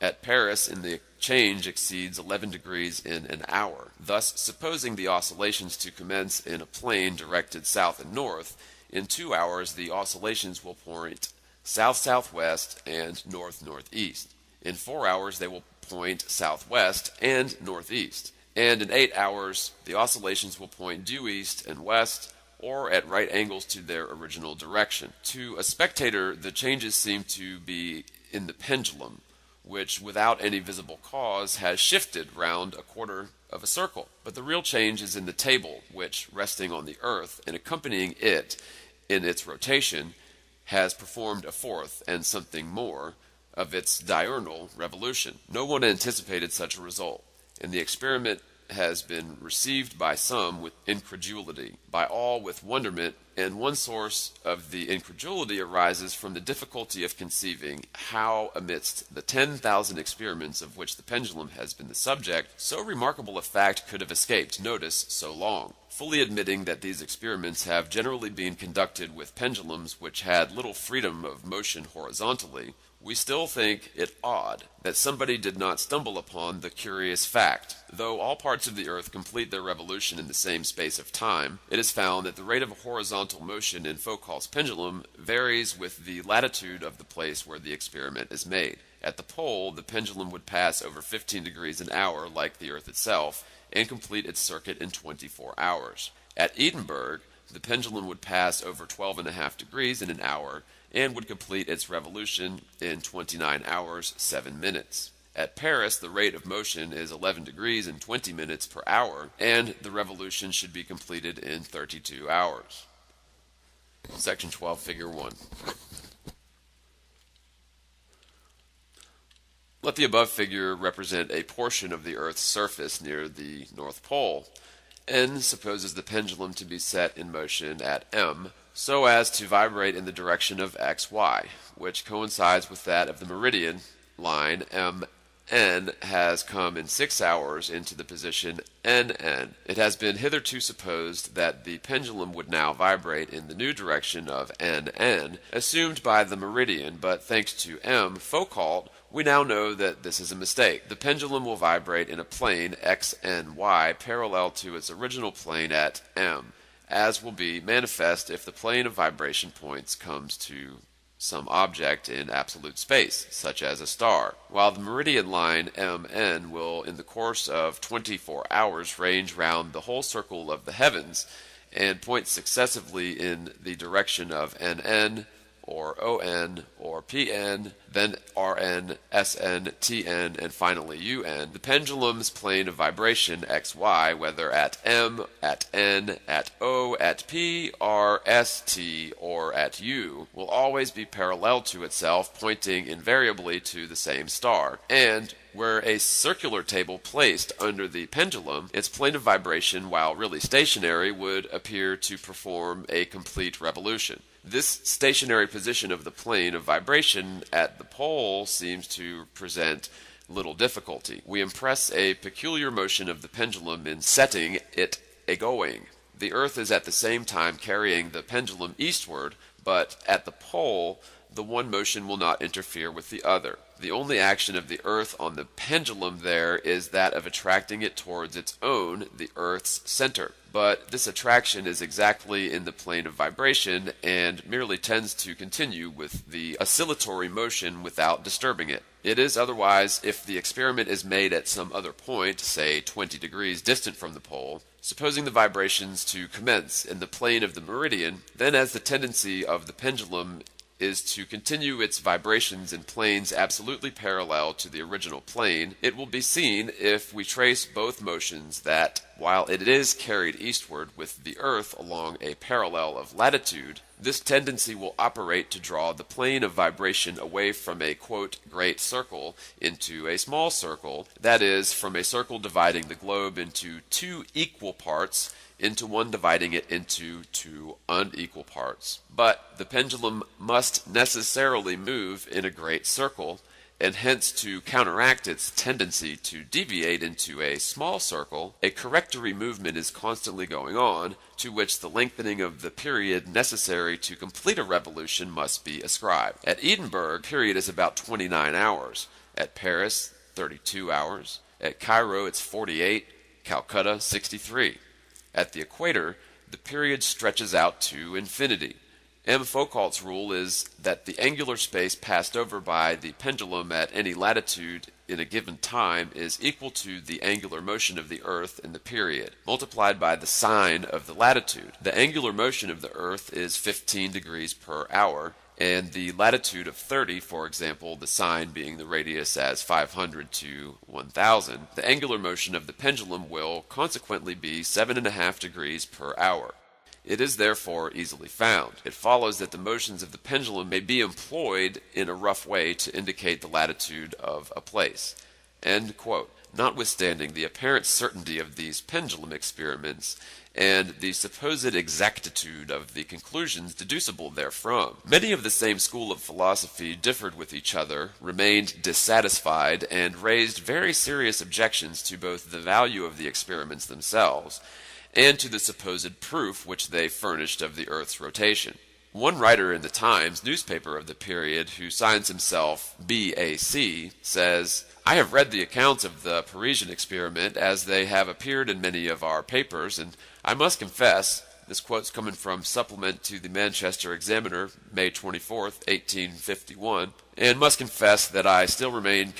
At Paris, the change exceeds 11 degrees in an hour. Thus, supposing the oscillations to commence in a plane directed south and north, in 2 hours the oscillations will point south-southwest and north-northeast. In 4 hours they will point southwest and northeast. And in 8 hours the oscillations will point due east and west, or at right angles to their original direction. To a spectator, the changes seem to be in the pendulum, which without any visible cause has shifted round a quarter of a circle. But the real change is in the table, which, resting on the earth and accompanying it in its rotation, has performed a fourth and something more of its diurnal revolution. No one anticipated such a result, and the experiment has been received by some with incredulity, by all with wonderment, and one source of the incredulity arises from the difficulty of conceiving how, amidst the 10,000 experiments of which the pendulum has been the subject, so remarkable a fact could have escaped notice so long. Fully admitting that these experiments have generally been conducted with pendulums which had little freedom of motion horizontally, we still think it odd that somebody did not stumble upon the curious fact. Though all parts of the earth complete their revolution in the same space of time, it is found that the rate of horizontal motion in Foucault's pendulum varies with the latitude of the place where the experiment is made. At the pole, the pendulum would pass over 15 degrees an hour like the earth itself, and complete its circuit in 24 hours. At Edinburgh, the pendulum would pass over 12.5 degrees in an hour, and would complete its revolution in 29 hours, 7 minutes. At Paris, the rate of motion is 11 degrees and 20 minutes per hour, and the revolution should be completed in 32 hours. Section 12, Figure 1. Let the above figure represent a portion of the Earth's surface near the North Pole. N supposes the pendulum to be set in motion at M, so as to vibrate in the direction of XY, which coincides with that of the meridian line. MN has come in 6 hours into the position NN. It has been hitherto supposed that the pendulum would now vibrate in the new direction of NN, assumed by the meridian, but thanks to M. Foucault, we now know that this is a mistake. The pendulum will vibrate in a plane XNY parallel to its original plane at M, as will be manifest if the plane of vibration points comes to some object in absolute space, such as a star, while the meridian line MN will in the course of 24 hours range round the whole circle of the heavens and point successively in the direction of NN, or ON, or PN, then RN, SN, TN, and finally UN. The pendulum's plane of vibration XY, whether at M, at N, at O, at P, R, S, T, or at U, will always be parallel to itself, pointing invariably to the same star, and were a circular table placed under the pendulum, its plane of vibration, while really stationary, would appear to perform a complete revolution. This stationary position of the plane of vibration at the pole seems to present little difficulty. We impress a peculiar motion of the pendulum in setting it a-going. The Earth is at the same time carrying the pendulum eastward, but at the pole the one motion will not interfere with the other. The only action of the Earth on the pendulum there is that of attracting it towards its own, the Earth's center. But this attraction is exactly in the plane of vibration and merely tends to continue with the oscillatory motion without disturbing it. It is otherwise if the experiment is made at some other point, say 20 degrees distant from the pole. Supposing the vibrations to commence in the plane of the meridian, then as the tendency of the pendulum is to continue its vibrations in planes absolutely parallel to the original plane, it will be seen, if we trace both motions, that while it is carried eastward with the Earth along a parallel of latitude, this tendency will operate to draw the plane of vibration away from a, quote, great circle into a small circle, that is, from a circle dividing the globe into two equal parts into one dividing it into two unequal parts. But the pendulum must necessarily move in a great circle, and hence to counteract its tendency to deviate into a small circle, a correctory movement is constantly going on, to which the lengthening of the period necessary to complete a revolution must be ascribed. At Edinburgh, the period is about 29 hours. At Paris, 32 hours. At Cairo, it's 48. Calcutta, 63. At the equator, the period stretches out to infinity. M. Foucault's rule is that the angular space passed over by the pendulum at any latitude in a given time is equal to the angular motion of the Earth in the period, multiplied by the sine of the latitude. The angular motion of the Earth is 15 degrees per hour, and the latitude of 30, for example, the sine being the radius as 500 to 1000, the angular motion of the pendulum will consequently be 7.5 degrees per hour. It is therefore easily found. It follows that the motions of the pendulum may be employed in a rough way to indicate the latitude of a place. End quote. Notwithstanding the apparent certainty of these pendulum experiments and the supposed exactitude of the conclusions deducible therefrom, many of the same school of philosophy differed with each other, remained dissatisfied, and raised very serious objections to both the value of the experiments themselves and to the supposed proof which they furnished of the Earth's rotation. One writer in the Times newspaper of the period, who signs himself B.A.C., says, "I have read the accounts of the Parisian experiment as they have appeared in many of our papers, and I must confess," this quote's coming from Supplement to the Manchester Examiner, May 24th, 1851, "and must confess that I still remain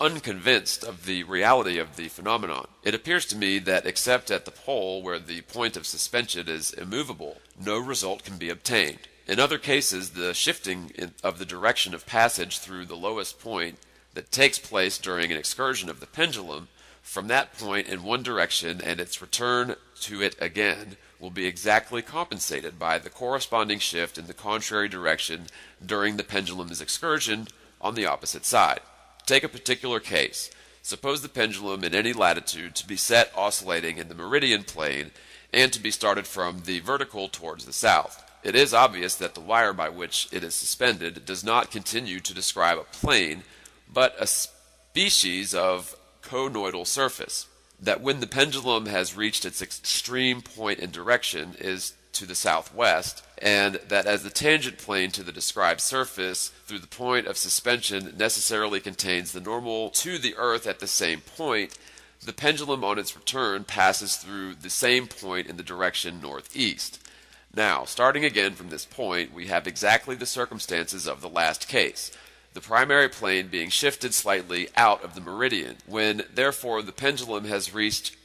unconvinced of the reality of the phenomenon. It appears to me that except at the pole where the point of suspension is immovable, no result can be obtained. In other cases, the shifting of the direction of passage through the lowest point that takes place during an excursion of the pendulum from that point in one direction and its return to it again will be exactly compensated by the corresponding shift in the contrary direction during the pendulum's excursion on the opposite side. Take a particular case. Suppose the pendulum in any latitude to be set oscillating in the meridian plane and to be started from the vertical towards the south. It is obvious that the wire by which it is suspended does not continue to describe a plane, but a species of conoidal surface, that when the pendulum has reached its extreme point in direction is to the southwest, and that as the tangent plane to the described surface through the point of suspension necessarily contains the normal to the Earth at the same point, the pendulum on its return passes through the same point in the direction northeast. Now, starting again from this point, we have exactly the circumstances of the last case, the primary plane being shifted slightly out of the meridian, when therefore the pendulum has reached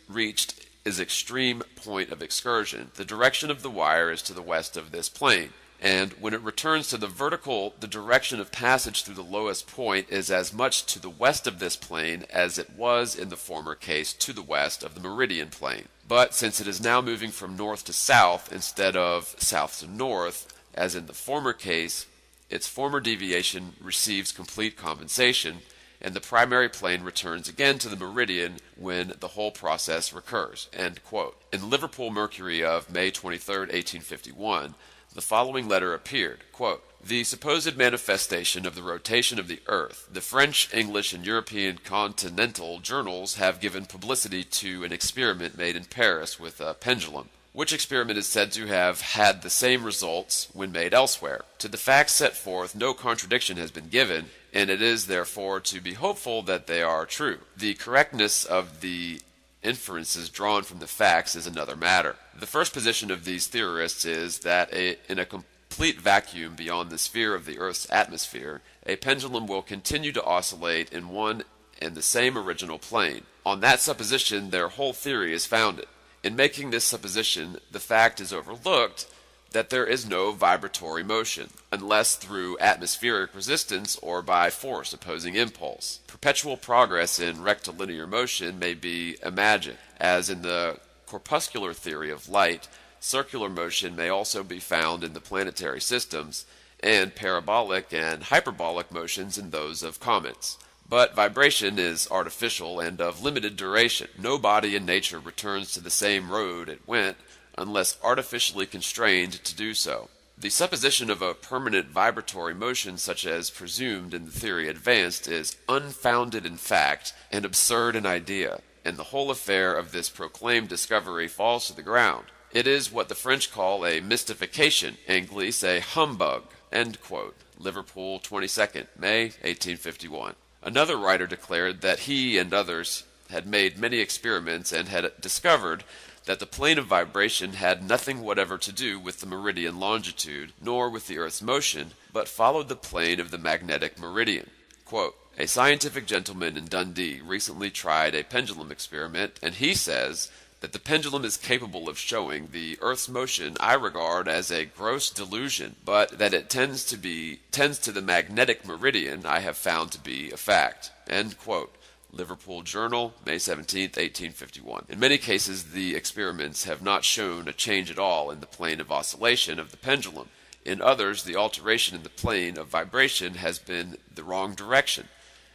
its extreme point of excursion. The direction of the wire is to the west of this plane, and when it returns to the vertical, the direction of passage through the lowest point is as much to the west of this plane as it was in the former case to the west of the meridian plane. But since it is now moving from north to south instead of south to north, as in the former case, its former deviation receives complete compensation, and the primary plane returns again to the meridian when the whole process recurs." End quote. In Liverpool Mercury of May 23, 1851, the following letter appeared, quote, "The supposed manifestation of the rotation of the Earth. The French, English, and European continental journals have given publicity to an experiment made in Paris with a pendulum, which experiment is said to have had the same results when made elsewhere. To the facts set forth no contradiction has been given, and it is therefore to be hopeful that they are true. The correctness of the inferences drawn from the facts is another matter. The first position of these theorists is that in a complete vacuum beyond the sphere of the Earth's atmosphere, a pendulum will continue to oscillate in one and the same original plane. On that supposition, their whole theory is founded. In making this supposition, the fact is overlooked that there is no vibratory motion, unless through atmospheric resistance or by force opposing impulse. Perpetual progress in rectilinear motion may be imagined, as in the corpuscular theory of light. Circular motion may also be found in the planetary systems, and parabolic and hyperbolic motions in those of comets. But vibration is artificial and of limited duration. No body in nature returns to the same road it went unless artificially constrained to do so. The supposition of a permanent vibratory motion such as presumed in the theory advanced is unfounded in fact and absurd in idea, and the whole affair of this proclaimed discovery falls to the ground. It is what the French call a mystification, English a humbug." End quote. Liverpool, 22nd May 1851. Another writer declared that he and others had made many experiments and had discovered that the plane of vibration had nothing whatever to do with the meridian longitude, nor with the Earth's motion, but followed the plane of the magnetic meridian. Quote, "A scientific gentleman in Dundee recently tried a pendulum experiment, and he says that the pendulum is capable of showing the Earth's motion I regard as a gross delusion, but that it tends to the magnetic meridian I have found to be a fact." End quote. Liverpool Journal, May 17, 1851. In many cases, the experiments have not shown a change at all in the plane of oscillation of the pendulum. In others, the alteration in the plane of vibration has been the wrong direction,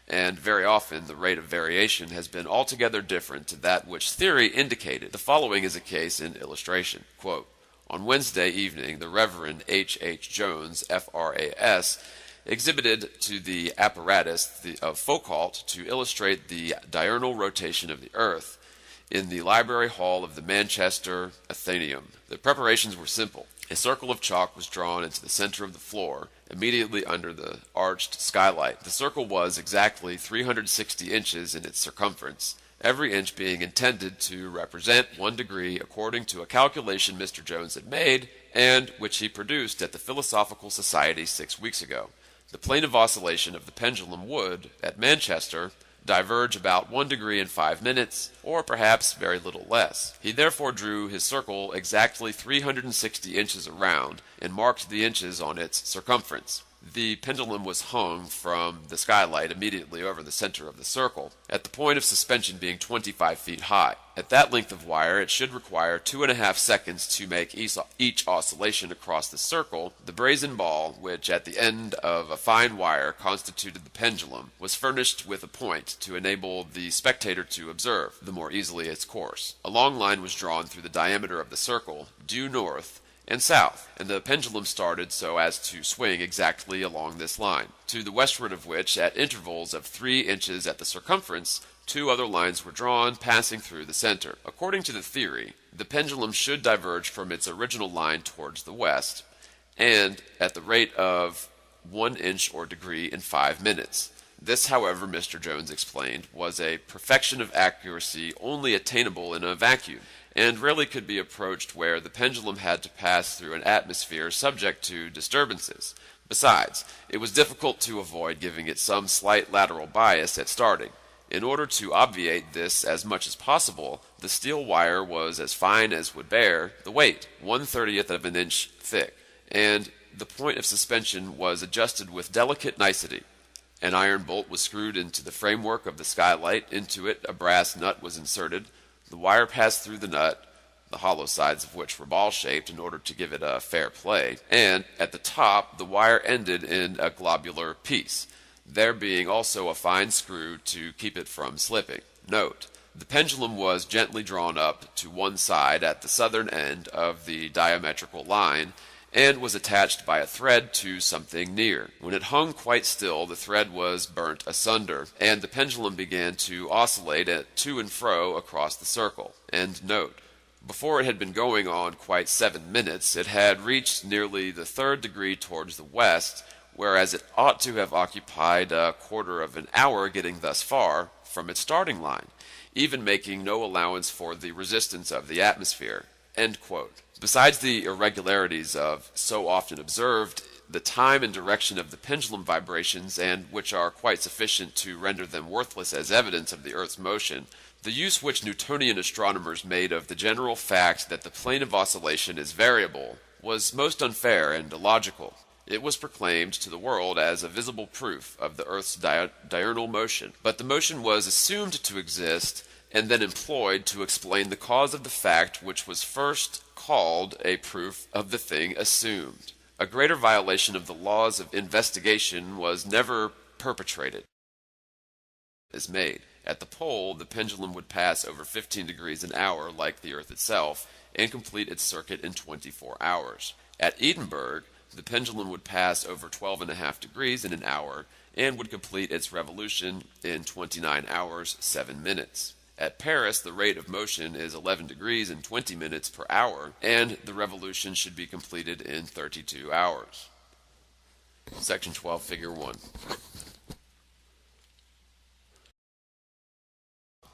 and very often the rate of variation has been altogether different to that which theory indicated. The following is a case in illustration. Quote, "On Wednesday evening, the Reverend H. H. Jones, F.R.A.S., exhibited to the apparatus of Foucault to illustrate the diurnal rotation of the Earth in the library hall of the Manchester Athenaeum. The preparations were simple. A circle of chalk was drawn into the center of the floor, immediately under the arched skylight. The circle was exactly 360 inches in its circumference, every inch being intended to represent 1 degree according to a calculation Mr. Jones had made, and which he produced at the Philosophical Society 6 weeks ago. The plane of oscillation of the pendulum would, at Manchester, diverge about 1 degree in 5 minutes, or perhaps very little less. He therefore drew his circle exactly 360 inches around, and marked the inches on its circumference. The pendulum was hung from the skylight immediately over the center of the circle, at the point of suspension being 25 feet high. At that length of wire, it should require 2.5 seconds to make each oscillation across the circle. The brazen ball, which at the end of a fine wire constituted the pendulum, was furnished with a point to enable the spectator to observe the more easily its course. A long line was drawn through the diameter of the circle, due north and south, and the pendulum started so as to swing exactly along this line, to the westward of which, at intervals of 3 inches at the circumference, 2 other lines were drawn, passing through the center. According to the theory, the pendulum should diverge from its original line towards the west, and at the rate of 1 inch or degree in 5 minutes. This, however, Mr. Jones explained, was a perfection of accuracy only attainable in a vacuum, and rarely could be approached where the pendulum had to pass through an atmosphere subject to disturbances. Besides, it was difficult to avoid giving it some slight lateral bias at starting. In order to obviate this as much as possible, the steel wire was as fine as would bear the weight, 1/30th of an inch thick, and the point of suspension was adjusted with delicate nicety. An iron bolt was screwed into the framework of the skylight. Into it a brass nut was inserted. The wire passed through the nut, the hollow sides of which were ball-shaped in order to give it a fair play, and at the top the wire ended in a globular piece, there being also a fine screw to keep it from slipping. Note: the pendulum was gently drawn up to one side at the southern end of the diametrical line, and was attached by a thread to something near. When it hung quite still, the thread was burnt asunder, and the pendulum began to oscillate to and fro across the circle. End note. Before it had been going on quite 7 minutes, it had reached nearly the 3rd degree towards the west, whereas it ought to have occupied a quarter of an hour getting thus far from its starting line, even making no allowance for the resistance of the atmosphere. End quote. Besides the irregularities of so often observed, the time and direction of the pendulum vibrations, and which are quite sufficient to render them worthless as evidence of the Earth's motion, the use which Newtonian astronomers made of the general fact that the plane of oscillation is variable was most unfair and illogical. It was proclaimed to the world as a visible proof of the Earth's diurnal motion, but the motion was assumed to exist and then employed to explain the cause of the fact which was first called a proof of the thing assumed. A greater violation of the laws of investigation was never perpetrated. Is made. At the pole, the pendulum would pass over 15 degrees an hour like the Earth itself, and complete its circuit in 24 hours. At Edinburgh, the pendulum would pass over 12.5 degrees in an hour and would complete its revolution in 29 hours, 7 minutes. At Paris, the rate of motion is 11 degrees and 20 minutes per hour, and the revolution should be completed in 32 hours. Section 12, Figure 1.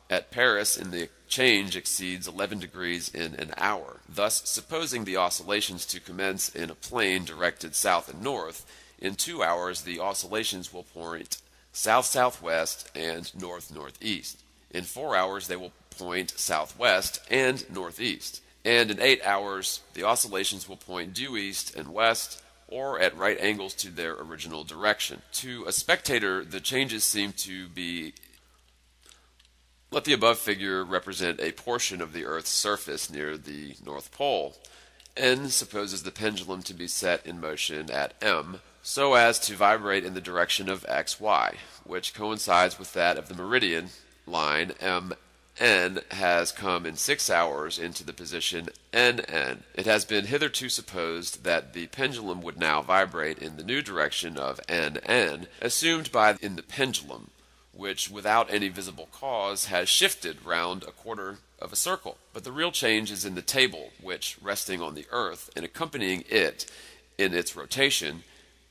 At Paris, the change exceeds 11 degrees in an hour. Thus, supposing the oscillations to commence in a plane directed south and north, in 2 hours the oscillations will point south-southwest and north-northeast. In 4 hours they will point southwest and northeast. And in 8 hours the oscillations will point due east and west, or at right angles to their original direction. To a spectator, the changes seem to be. Let the above figure represent a portion of the Earth's surface near the North Pole. N supposes the pendulum to be set in motion at M, so as to vibrate in the direction of XY, which coincides with that of the meridian line. MN has come in 6 hours into the position NN. It has been hitherto supposed that the pendulum would now vibrate in the new direction of NN, assumed in the pendulum, which without any visible cause has shifted round a quarter of a circle. But the real change is in the table, which, resting on the Earth and accompanying it in its rotation,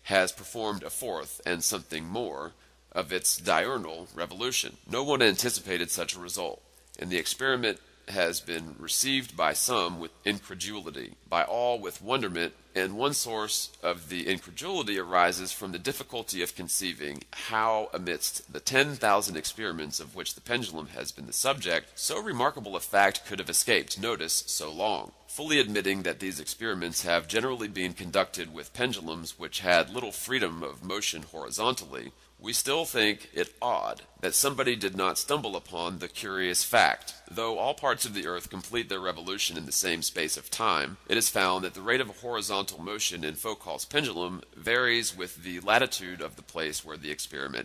has performed a fourth and something more of its diurnal revolution. No one anticipated such a result, and the experiment has been received by some with incredulity, by all with wonderment, and one source of the incredulity arises from the difficulty of conceiving how, amidst the 10,000 experiments of which the pendulum has been the subject, so remarkable a fact could have escaped notice so long. Fully admitting that these experiments have generally been conducted with pendulums which had little freedom of motion horizontally, we still think it odd that somebody did not stumble upon the curious fact. Though all parts of the Earth complete their revolution in the same space of time, it is found that the rate of horizontal motion in Foucault's pendulum varies with the latitude of the place where the experiment